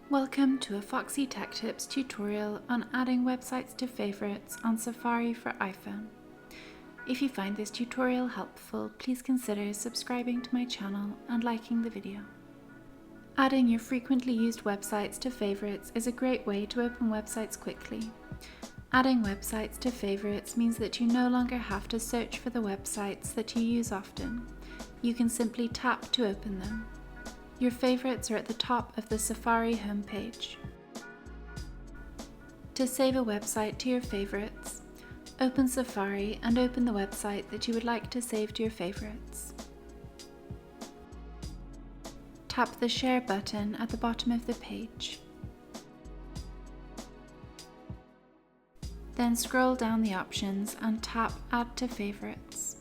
Welcome to a Foxy Tech Tips tutorial on adding websites to favorites on Safari for iPhone. If you find this tutorial helpful, please consider subscribing to my channel and liking the video. Adding your frequently used websites to favorites is a great way to open websites quickly. Adding websites to favorites means that you no longer have to search for the websites that you use often. You can simply tap to open them. Your favorites are at the top of the Safari homepage. To save a website to your favorites, open Safari and open the website that you would like to save to your favorites. Tap the Share button at the bottom of the page. Then scroll down the options and tap Add to Favorites.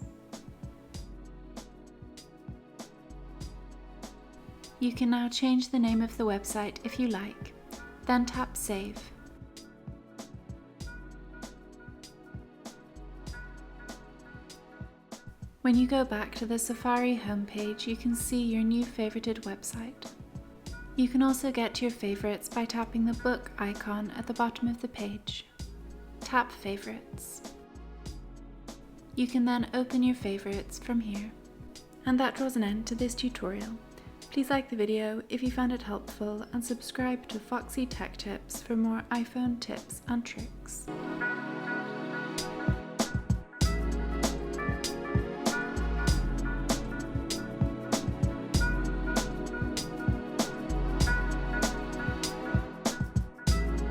You can now change the name of the website if you like, then tap Save. When you go back to the Safari homepage, you can see your new favorited website. You can also get to your favorites by tapping the book icon at the bottom of the page. Tap Favorites. You can then open your favorites from here. And that draws an end to this tutorial. Please like the video if you found it helpful and subscribe to Foxy Tech Tips for more iPhone tips and tricks.